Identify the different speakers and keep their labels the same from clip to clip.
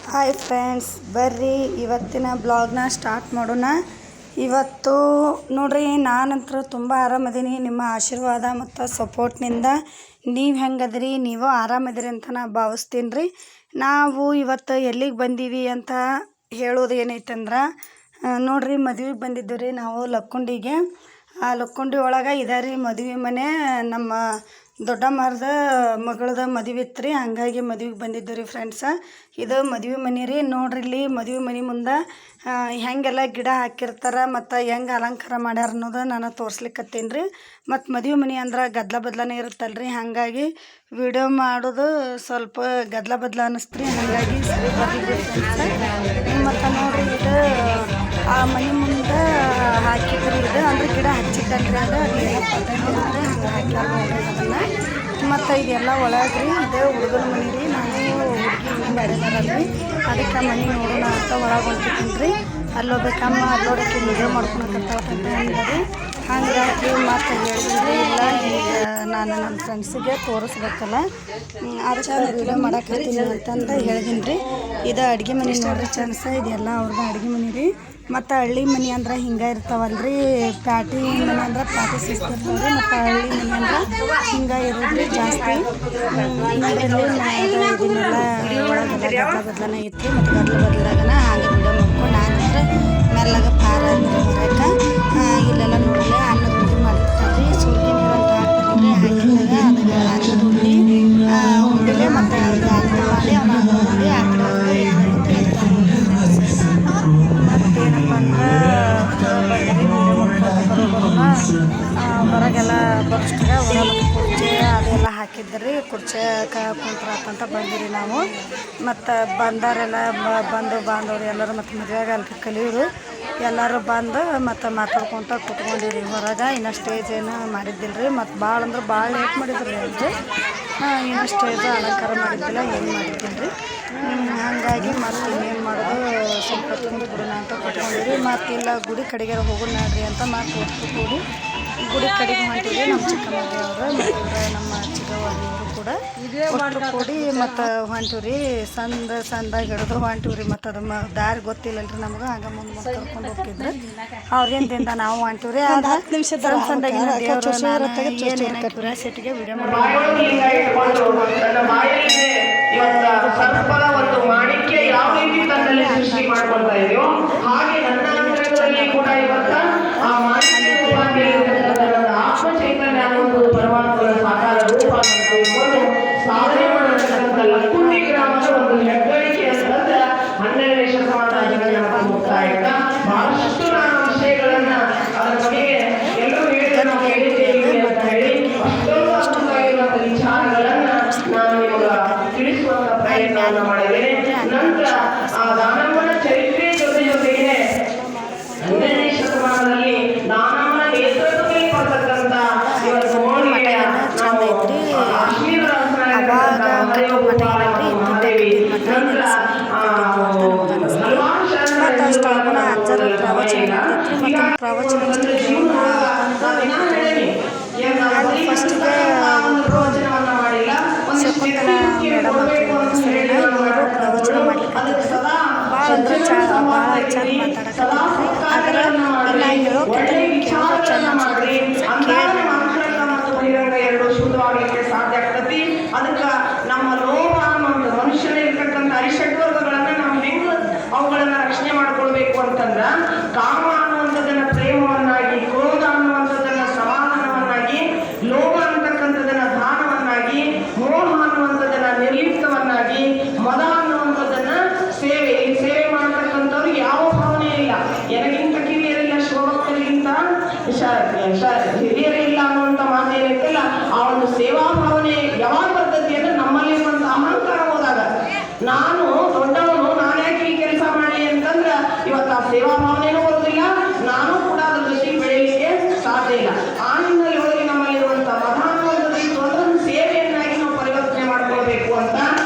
Speaker 1: Hi friends, ಬರ್ರಿ ಇವತ್ತಿನ ಬ್ಲಾಗ್ನ start ಮಾಡೋಣ. ಇವತ್ತು ನೋಡ್ರಿ, ನಾನಂತೂ ತುಂಬ ಆರಾಮದೀನಿ. ನಿಮ್ಮ ಆಶೀರ್ವಾದ ಮತ್ತು ಸಪೋರ್ಟ್ನಿಂದ ನೀವು ಹೆಂಗದ್ರಿ, ನೀವು ಆರಾಮದಿರಿ ಅಂತ ನಾ ಭಾವಿಸ್ತೀನಿ ರೀ. ನಾವು ಇವತ್ತು ಎಲ್ಲಿಗೆ ಬಂದೀವಿ ಅಂತ ಹೇಳೋದು ಏನೈತಂದ್ರೆ, ನೋಡ್ರಿ ಮದುವೆಗೆ ಬಂದಿದ್ದು ರೀ ನಾವು ಲಕ್ಕುಂಡಿಗೆ. ಆ ಲಕ್ಕುಂಡಿ ಒಳಗೆ ಇದಾರಿ ಮದುವೆ ಮನೆ. ನಮ್ಮ ದೊಡ್ಡಮ್ಮರದ ಮಗಳದ ಮದುವೆ ಇತ್ತು ರೀ, ಹಂಗಾಗಿ ಮದುವೆಗೆ ಬಂದಿದ್ದು ರೀ ಫ್ರೆಂಡ್ಸ. ಇದು ಮದುವೆ ಮನೆ ರೀ. ನೋಡ್ರಿ ಇಲ್ಲಿ ಮದುವೆ ಮನೆ ಮುಂದೆ ಹೆಂಗೆಲ್ಲ ಗಿಡ ಹಾಕಿರ್ತಾರೆ ಮತ್ತು ಹೆಂಗೆ ಅಲಂಕಾರ ಮಾಡ್ಯಾರ ಅನ್ನೋದು ನಾನು ತೋರ್ಸ್ಲಿಕ್ಕತ್ತೀನಿ ರೀ. ಮತ್ತು ಮದುವೆ ಮನೆ ಅಂದ್ರೆ ಗದ್ದಲ ಬದಲಾನೇ ಇರುತ್ತಲ್ಲ ರೀ, ಹಾಗಾಗಿ ವಿಡಿಯೋ ಮಾಡೋದು ಸ್ವಲ್ಪ ಗದ್ದಲ ಬದಲ ಅನ್ನಿಸ್ತು ರೀ, ಹಾಗಾಗಿ ಸರಿ ಬರಲಿ ಫ್ರೆಂಡ್ಸ. ಮತ್ತು ನೋಡ್ರಿ, ಇದು ಆ ಮನೆ ಮುಂದೆ ಹಾಕಿದ್ರಿ, ಇದು ಅಂದ್ರೆ ಗಿಡ ಹಚ್ಚಿದ್ದಲ್ರಿ, ಅದು ಏನೋ ಪದ್ಧತಿ ಅಂದರೆ ಹಂಗೆ ಹಾಕ್ಯಾರ ಮತ್ತು ಇದೆಲ್ಲ ಒಳಗ್ರಿ. ಇದು ಹುಡುಗನ ಮನೆ ರೀ. ನಾವು ಹುಡುಗಿ ಮಾಡಿದಾರಲ್ರಿ, ಅದಕ್ಕೆ ಮನೆ ನೋಡೋಣ ಅಂತ ಒಳಗೆ ಹೊಂಟಿದ್ದೀನಿ ರೀ. ಅಲ್ಲೋಗ್ಬೇಕಮ್ಮ, ಅಲ್ಲೋಡಕ್ಕೆ ವಿಡಿಯೋ ಮಾಡ್ಕೊಳಕಂತ ಅಂದ್ರಿ. ಹಂಗಾಗಿ ಮತ್ತು ಹೇಳಿದ್ರಿ, ಇಲ್ಲ ಈಗ ನಾನು ನನ್ನ ಫ್ರೆಂಡ್ಸಿಗೆ ತೋರಿಸ್ಬೇಕಲ್ಲ, ಅದಕ್ಕೆ ವಿಡಿಯೋ ಮಾಡಕತ್ತೀನಿ ಅಂತಂದು ಹೇಳಿದೀನಿ ರೀ. ಇದು ಅಡುಗೆ ಮನೆ ನೋಡ್ರಿ ಚಾನ್ಸ, ಇದೆಲ್ಲ ಅವ್ರದ್ದು ಅಡುಗೆ ಮನೆ ರೀ. ಮತ್ತು ಹಳ್ಳಿ ಮನೆ ಅಂದ್ರೆ ಹಿಂಗೆ ಇರ್ತಾವಲ್ರಿ, ಪ್ಯಾಟಿ ಮನೆ ಅಂದ್ರೆ ಪ್ಯಾಟಿ ಸಿಸ್ತಿರ್ತಾವೆ ರೀ. ಮತ್ತು ಹಳ್ಳಿ ಮನೆ ಅಂದ್ರೆ ಹಿಂಗೆ ಇರೋದ್ರಿ ಜಾಸ್ತಿ. ಇದನ್ನೆಲ್ಲ ಒಳಗೆಲ್ಲ ಗದ್ದಲ ಬದಲಾನ ಐತ್ರಿ. ಮತ್ತು ಗದ್ದಲ ಬದಲಾಗನ ಹಾಗೆ ವಿಡಿಯೋ ಮಾಡ್ಕೊಂಡು ನಾನಂದ್ರೆ ಮೆಲ್ಲಗ ಪಾರ ಅಂದ್ರೆ ಹೊರಕ್ಕೆ ಇಲ್ಲೆಲ್ಲ ನೋಡಲಿ ಅನ್ನದ ಉಂಡೆ ಮಾಡಿರ್ತಾರೆ ರೀ. ಸುರ್ಗಿ ನೀರು ಅಂತ ಹಾಕ್ತಾರಲ್ರಿ, ಹಾಕಿದಾಗ ಅದಕ್ಕೆ ಅನ್ನದ ಉಂಡಿಲೆ ಮತ್ತು ಗಾಳಿ ಮಾಡಿ ಅವನ್ನ ನೋಡಿ ಆ ಕಡೆ ಮತ್ತೇನಪ್ಪ ಅಂದ್ರೆ ಹೊರಗೆಲ್ಲ ಬರೋಷ್ಟಾಗ ಹೊರ ಮತ್ತು ಕುರ್ಚಿ ಅದೆಲ್ಲ ಹಾಕಿದ್ರಿ. ಕುರ್ಚಿ ಕುಂತ್ರಾತಂತ ಬಂದಿರಿ ನಾವು. ಮತ್ತು ಬಂದವರೆಲ್ಲ ಬಂದು ಬಾಂಧವ್ರು ಎಲ್ಲರೂ ಮತ್ತು ಮದುವೆಗೆ ಅಲ್ಲಿ ಕಲಿಯೋರು ಎಲ್ಲರೂ ಬಂದು ಮತ್ತು ಮಾತಾಡ್ಕೊತ ಕುತ್ಕೊಂಡಿರಿ ಹೊರಗೆ. ಇನ್ನು ಸ್ಟೇಜ್ ಏನು ಮಾಡಿದ್ದಿಲ್ಲ ರೀ. ಮತ್ತು ಭಾಳ ಅಂದ್ರೆ ಭಾಳ ಲೇಟ್ ಮಾಡಿದ್ರಿ ಅಲ್ರಿ. ಇನ್ನೂ ಸ್ಟೇಜ್ ಅಲಂಕಾರ ಮಾಡಿದ್ದಿಲ್ಲ, ಏನು ಮಾಡಿದ್ದಿಲ್ಲ ರೀ. ಹಾಗಾಗಿ ಮತ್ತು ಇನ್ನೇನು ಮಾಡೋದು, ಸ್ವಲ್ಪ ತುಂಬ ಬಿಡೋಣ ಅಂತ ಕುತ್ಕೊಂಡಿರಿ. ಮತ್ತು ಇಲ್ಲ ಗುಡಿ ಕಡೆಗೆ ಹೋಗೋಣ ನೋಡ್ರಿ ಅಂತ ಮತ್ತು ಒಟ್ಟು ಕೂಡಿ ಗುಡಿ ಕಡೆಗೆ ಹೊಂಟಿವಿ. ನಮ್ಮ ಚಿಕ್ಕಮ್ಮವ್ರಿ ಅವರು ಮತ್ತು ನಮ್ಮ ಚಿಕ್ಕವ್ವರು ಕೂಡ ಒಟ್ಟು ಕೂಡಿ ಮತ್ತು ಹೊಂಟಿವಿ ರೀ. ಸಂದಾಗಿ ಹಿಡಿದು ಹೊಂಟಿವಿ ರೀ. ಮತ್ತು ಅದು ದಾರಿ ಗೊತ್ತಿಲ್ಲಲ್ರಿ ನಮ್ಗೆ, ಹಂಗೆ ಮುಂದೆ ಕರ್ಕೊಂಡು ಹೋಗ್ತಿದ್ರು ಅವ್ರಿಂದ ನಾವು ಹೊಂಟಿವಿ ರೀ. ಅದು 10 ನಿಮಿಷದ ಸಂದಾಗಿನ ದೇವರು ಏನೇನು ಕ್ಯೂರಿಯಾಸಿಟಿಗೆ ವಿಡಿಯೋ
Speaker 2: ಸರ್ಪದ ಒಂದು ಮಾಣಿಕ್ಯ ಯಾವ ರೀತಿ ತನ್ನಲ್ಲಿ ಸೃಷ್ಟಿ ಮಾಡ್ಕೊಳ್ತಾ ಇದೆಯೋ ಹಾಗೆ ನನ್ನ ಅಂಗಗಳಲ್ಲಿ ಕೂಡ ಇವತ್ತ ಆ ಮಾಣಿಕ್ಯ ಆತ್ಮ ಚೈತನ್ಯ ಅನ್ನುವುದು ಪರಮಾತ್ಮನ ಸಾಕಾರ ರೂಪ ಅಂತ ತಿಳ್ಕೊಂಡು ಸಾಧನೆ ಮಾಡತಕ್ಕಂಥ ಲಕ್ಕುಂಡಿ ಗ್ರಾಮದ ಒಂದು ಹೆಗ್ಗಳಿಕೆ ಅಂತಂದ್ರೆ 12ನೇ ಶತಮಾನದ ಮುಕ್ತಾಯಕ ಬಹಳಷ್ಟು ನಾನು ವಿಷಯಗಳನ್ನ ಅದರ ಬಗ್ಗೆ ಎಲ್ಲರೂ ಹೇಳಿದ್ರೆ ನಾವು ಹೇಳಿದ್ದೇವೆ ಅಂತ ಹೇಳಿ ಅಷ್ಟೊಂದು ಅದ್ಭುತವಾಗಿರುವಂಥ ವಿಚಾರಗಳನ್ನ ನಾನು ನಿಮಗೆ ತಿಳಿಸುವಂತ ಪ್ರಯತ್ನವನ್ನು ಮಾಡಿದ್ದೇನೆ. ನಂತರ ಆ ದಾನಮ್ಮನ ಚರಿತ್ರೆ ಜೊತೆಗೆ 12ನೇ ಶತಮಾನದಲ್ಲಿ ದಾನಮ್ಮನ ನೇತೃತ್ವದಲ್ಲಿ ಬರ್ತಕ್ಕಂಥ ಇವತ್ತು
Speaker 1: ಫಸ್ಟಿಗೆ ಪ್ರವಚನವನ್ನು ಮಾಡಿಲ್ಲ, ಶಕುಂತಲಾ ಮೇಡಮ್ ಇವರು ಪ್ರವಚನ ಮಾಡ್ಲಿಕ್ಕೆ ಭಾಳ ಅಂದ್ರೆ ಭಾಳ ಚಂದ ಮಾತಾಡಕತ್ತಿದ್ರಿ. ಆದರೆ ಇಲ್ಲ ಹೇಳೋಕ್ಕಿಂತ ಕೇಳೋ ಚಂದ
Speaker 2: ಎರಡು ಶುದ್ಧವಾಗಲಿಕ್ಕೆ ಸಾಧ್ಯ ಆಗ್ತತಿ. ಅದಕ್ಕೆ ನಮ್ಮ ಲೋಭ ಅನ್ನೋ ಮನುಷ್ಯನಿರ್ತಕ್ಕಂಥ ಅರಿಷಡ್ವರ್ಗಗಳನ್ನ ನಾವು ಹೆಂಗ ಅವುಗಳನ್ನ ರಕ್ಷಣೆ ಮಾಡ್ಕೊಳ್ಬೇಕು ಅಂತಂದ್ರ, ಕಾಮ ಅನ್ನುವಂಥದ್ದನ್ನ ಪ್ರೇಮವನ್ನಾಗಿ, ಕ್ರೋಧ ಅನ್ನುವಂಥದ್ದನ್ನ ಸಮಾಧಾನವನ್ನಾಗಿ, ಲೋಭ ಅಂತಕ್ಕಂಥದ್ದನ್ನ ದಾನವನ್ನಾಗಿ, ಮೋಹ ಅನ್ನುವಂಥದ್ದನ್ನ ನಿರ್ಲಿಪ್ತವನ್ನಾಗಿ, ಮದ ಅನ್ನುವಂಥದ್ದನ್ನ ಸೇವೆ. ಈ ಸೇವೆ ಮಾಡತಕ್ಕಂಥವ್ರು ಯಾವ ಭಾವನೆ ಇಲ್ಲ, ಎನಗಿಂತ ಕಿರಿಯರಿಲ್ಲ, ಶಿವಭಕ್ತರಿಗಿಂತ ಹಿರಿಯರಿಲ್ಲ ಅನ್ನುವಂಥ ಮಾತು ಏನೈತಲ್ಲ, ಆ ಒಂದು ಸೇವಾ ಭಾವನೆ ಯಾವಾಗ ಬರ್ತತಿ ಅಂದ್ರೆ ನಮ್ಮಲ್ಲಿರುವಂಥ ಅಹಂಕಾರ ಹೋದಾಗ, ನಾನು ದೊಡ್ಡವನು, ನಾನು ಯಾಕೆ ಈ ಕೆಲಸ ಮಾಡಿ ಅಂತಂದ್ರೆ ಇವತ್ತು ಆ ಸೇವಾ ಭಾವನೆನೂ ಬರೋದಿಲ್ಲ, ನಾನು ಕೂಡ ಅದ್ರ ಜೊತೆಗೆ ಬೆಳೆಯಲಿಕ್ಕೆ ಸಾಧ್ಯ ಇಲ್ಲ. ಆ ಹಿನ್ನೆಲೆಯೊಳಗೆ ನಮ್ಮಲ್ಲಿರುವಂಥ ಮಧಾನುವಂಥದ್ದು ಸೇವೆಯನ್ನಾಗಿ ನಾವು ಪರಿವರ್ತನೆ ಮಾಡ್ಕೊಳ್ಬೇಕು ಅಂತ.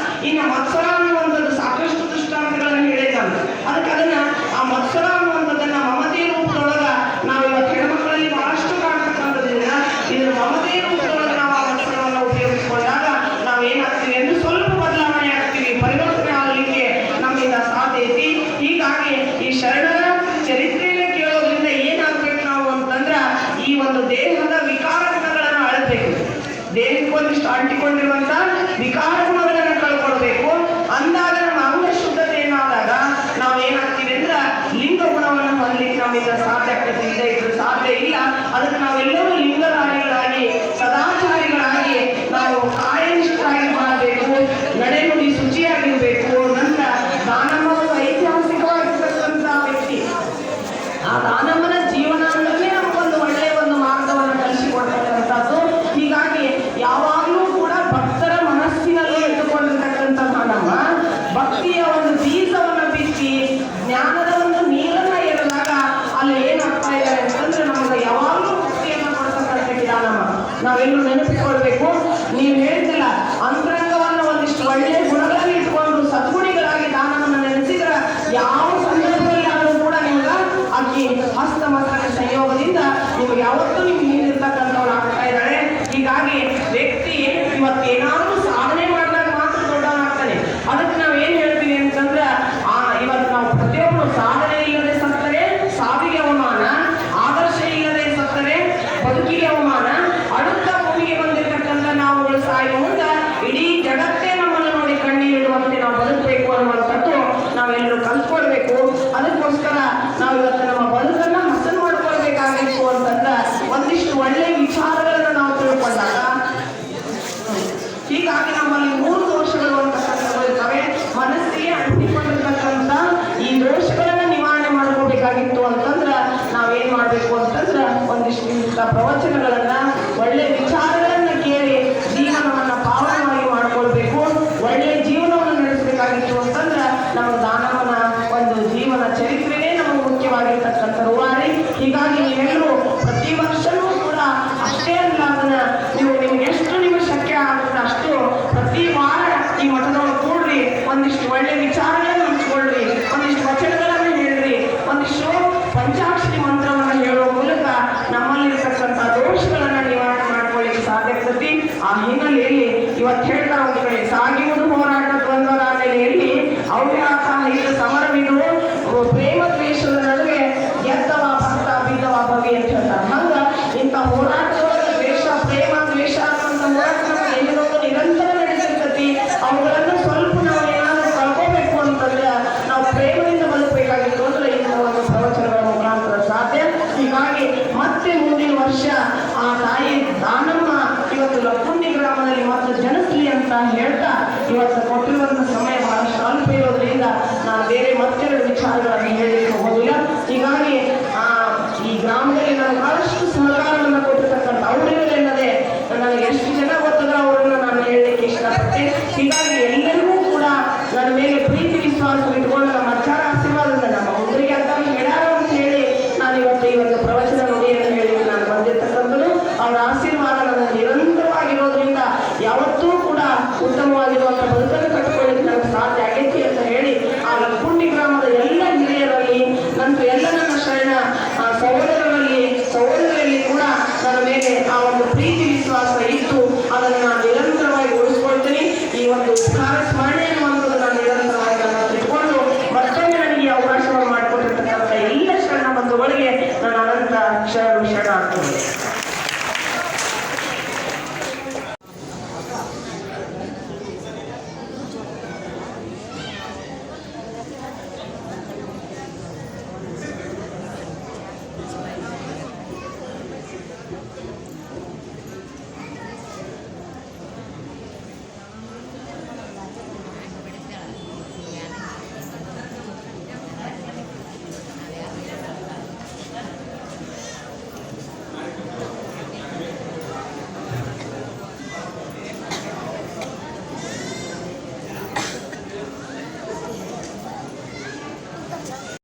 Speaker 2: ಇನ್ನು ಮತ್ಸರ ಅನ್ನುವಂಥದ್ದು ಸಾಕಷ್ಟು ದೃಷ್ಟಾಂತಗಳನ್ನು ಹೇಳಿದ್ದಾನೆ. ಅದಕ್ಕೆ ಅದನ್ನ ಆ ಮತ್ಸರ ಅನ್ನುವಂಥದ್ದನ್ನ ಮಮತೆಯ ರೂಪದೊಳಗ ನಾವು ಇವತ್ತು ಹೆಣ್ಮಕ್ಳಲ್ಲಿ ಬಹಳಷ್ಟು ಕಾಣ್ತಕ್ಕಂಥದ್ರಿಂದ ಇದನ್ನು ಮಮತೆಯ ರೂಪದೊಳಗೆ ನಾವು ಆ ಮತ್ಸರವನ್ನು ಉಪಯೋಗಿಸಿಕೊಂಡಾಗ ನಾವು ಏನಾಗ್ತೀವಿ ಅಂದ್ರೆ ಸ್ವಲ್ಪ ಬದಲಾವಣೆ ಆಗ್ತೀವಿ, ಪರಿವರ್ತನೆ ಆಗಲಿಕ್ಕೆ ನಮ್ಮಿಂದ ಭಕ್ತಿಯ ಒಂದು ಬೀಜವನ್ನು ಬಿತ್ತಿ ಜ್ಞಾನದ ಒಂದು ನೀರನ್ನ ಎರೆದಾಗ ಅಲ್ಲಿ ಏನಾಗ್ತಾ ಇದೆ ಅಂತಂದ್ರೆ ನಮಗೆ ಯಾವಾಗಲೂ ಭಕ್ತಿಯನ್ನು ಕೊಡ್ತಕ್ಕಂಥ ಜ್ಞಾನಮ್ಮ ನಾವೆಲ್ಲರೂ ನೆನಪಿಕೊಳ್ಬೇಕು. ನೀವು ಹೇಳ್ತಿಲ್ಲ ಅಂತರಂಗವನ್ನು ಒಂದಿಷ್ಟು ಒಳ್ಳೆಯ ಗುಣಗಳನ್ನು ಇಟ್ಕೊಂಡು ಸದ್ಗುಣಿಗಳಾಗಿ ದಾನವನ್ನು ನೆನೆಸಿದ್ರೆ ಯಾವ ಸಂದರ್ಭದಲ್ಲಿ ಆದರೂ ಕೂಡ ನಿಮ್ಗೆ ಅಕ್ಕಿ ಹಸ್ತಮಸ್ತಕ ಸಂಯೋಗದಿಂದ ನಿಮ್ಗೆ ಯಾವತ್ತೂ ನಿಮ್ಗೆ ನೀಡಿರ್ತಕ್ಕಂಥವ್ರು ಆಗ್ತಾ ಇದ್ದಾರೆ. ಹೀಗಾಗಿ ವ್ಯಕ್ತಿ ಇವತ್ತೇನಾದ್ರೂ ಸಾಧನೆ ಮಾಡಿದಾಗ ಮಾತ್ರ ದೊಡ್ಡವನಾಗ್ತಾನೆ. ಅದಕ್ಕೆ ನಾವು ಏನ್ ಹೇಳ್ತೀವಿ ಅಂತಂದ್ರೆ ಇವತ್ತು ನಾವು ಪ್ರತಿಯೊಬ್ಬರು ಸಾಧನೆ ಇಲ್ಲದೆ ಸತ್ತರೆ ಸಾವಿಗೆ ಅವಮಾನ, ಆದರ್ಶ ಇಲ್ಲದೆ ಸತ್ತರೆ ಬದುಕಿಗೆ ಅವಮಾನ, ಅಡುತ್ತ ಭೂಮಿಗೆ ಬಂದಿರತಕ್ಕಂಥ ನಾವುಗಳು ಸಾಯುವ ಮುಂದೆ ಇಡೀ ಜಗತ್ತೇ ನಮ್ಮನ್ನು ನೋಡಿ ಕಣ್ಣೀರಿಡುವಂತೆ ನಾವು ಬದುಕಬೇಕು ಅನ್ನುವಂಥದ್ದು ನಾವೆಲ್ಲರೂ ಕಲ್ತ್ಕೊಳ್ಬೇಕು. ಅದಕ್ಕೋಸ್ಕರ ನಾವು ಇವತ್ತು ನಮ್ಮ ಬದುಕನ್ನ ಹಸನು ಮಾಡ್ಕೊಳ್ಬೇಕಾಗಿತ್ತು ಅಂತಂದ್ರೆ ಒಂದಿಷ್ಟು ಒಳ್ಳೆಯ ವಿಚಾರಗಳನ್ನ ನಾವು ತಿಳ್ಕೊಂಡಾಗ ಹೀಗಾಗಿ ನಮ್ಮಲ್ಲಿ 3 ದೋಷಗಳು ಅಂತಕ್ಕಂಥವು ಇರ್ತವೆ. ಮನಸ್ಸಿಗೆ ಅಂಟಿಕೊಂಡಿರ್ತಕ್ಕಂಥ ಈ ದೋಷಗಳನ್ನ ನಿವಾರಣೆ ಮಾಡ್ಕೋಬೇಕಾಗಿತ್ತು ಅಂತಂದ್ರೆ ನಾವೇನ್ ಮಾಡ್ಬೇಕು ಅಂತಂದ್ರೆ ಒಂದಿಷ್ಟು ಪ್ರವಚನಗಳನ್ನ ಒಳ್ಳೆ ವಿಚಾರಗಳನ್ನ ಕೇಳಿ ಜೀವನವನ್ನ ಪಾವನವಾಗಿ ಮಾಡ್ಕೊಳ್ಬೇಕು. ಒಳ್ಳೆ ಜೀವನವನ್ನು ನಡೆಸಬೇಕಾಗಿತ್ತು ಅಂತಂದ್ರೆ ನಮ್ಮ ದಾನವನ ಒಂದು ಜೀವನ ಚರಿತ್ರೆನೇ ನಮಗೆ ಮುಖ್ಯವಾಗಿರ್ತಕ್ಕಂಥ ರೂವಾರಿ. ಹೀಗಾಗಿ ನೀವೆಲ್ಲರೂ ಪ್ರತಿ ವರ್ಷವೂ ಕೂಡ ಅಷ್ಟೇ ಅಲ್ಲ, ಅದನ್ನ ನಿಮ್ಗೆ ಎಷ್ಟು ನಿಮಗೆ ಶಕ್ಯ ಆಗುತ್ತೆ ಅಷ್ಟು ಪ್ರತಿ ವಾರ ಈ ಮಠದೊಳಗೆ ಕೂಡ್ರಿ, ಒಂದಿಷ್ಟು ಒಳ್ಳೆ ವಿಚಾರಗಳನ್ನು ಹಂಚ್ಕೊಳ್ರಿ, ಒಂದಿಷ್ಟು ವಚನಗಳನ್ನು ಹೇಳ್ರಿ, ಒಂದಿಷ್ಟು ಪಂಚಾಕ್ಷರಿ ಮಂತ್ರವನ್ನು ಹೇಳುವ ಮೂಲಕ ನಮ್ಮಲ್ಲಿರ್ತಕ್ಕಂಥ ದೋಷಗಳನ್ನ ನಿವಾರಣೆ ಮಾಡ್ಕೊಳ್ಳಿಕ್ಕೆ ಸಾಧ್ಯ ಆಗ್ತತಿ. ಆ ಹಿನ್ನೆಲೆಯಲ್ಲಿ ಇವತ್ತು ಹೇಳ್ತಾರೆ ಒಂದು ಕಡೆ ಸಾಗಿಯುವುದು ಹೋರಾಟ ದ್ವಂದ್ವದ ನೆಲೆಯಲ್ಲಿ ಅವ್ಯಾಕ ಇದು ಸಮರವಿದು ಪ್ರೇಮ ದ್ವೇಷದ ನಡುವೆ ಗೆದ್ದವ ಭಕ್ತ ಬಿದ್ದವ ಭವಿ ಅಂತ ಹೇಳ್ತಾರೆ. ಹಂಗ ಇಂಥ ಹೋರಾಟದೊಳಗೆ ದ್ವೇಷ ಪ್ರೇಮ ದ್ವೇಷ ಅನ್ನುವಂಥ ಹೋರಾಟ ಎಲ್ಲಿರೋದು ನಿರಂತರ ನಡೆಸಿರ್ತತಿ. ಅವುಗಳನ್ನು ಸ್ವಲ್ಪ ನಾವು ಏನಾದರೂ ಕಳ್ಕೋಬೇಕು ಅಂತಂದ್ರೆ ನಾವು ಪ್ರೇಮದಿಂದ ಬದುಕಬೇಕಾಗಿತ್ತು ಅಂದ್ರೆ ಇಂಥ ಒಂದು ಪ್ರವಚನಗಳ ಮುಖಾಂತರ ಸಾಧ್ಯ. ಹೀಗಾಗಿ ಮತ್ತೆ ಮುಂದಿನ ವರ್ಷ ಆ ತಾಯಿ ದಾನಮ್ಮ ಇವತ್ತು ಲಕ್ಕುಂಡಿ ಗ್ರಾಮದಲ್ಲಿ ಮತ್ತೆ ಜನಿಸ್ಲಿ ಅಂತ ಹೇಳ್ತಾ ಇವತ್ತು ಕೊಟ್ಟಿರುವಂಥ ಸಮಯ ಬಹಳ ಅಲ್ಪ ಇರೋದ್ರಿಂದ ನಾನು ಬೇರೆ ಮತ್ತೆರಡು ವಿಚಾರಗಳನ್ನು ಹೇಳಿ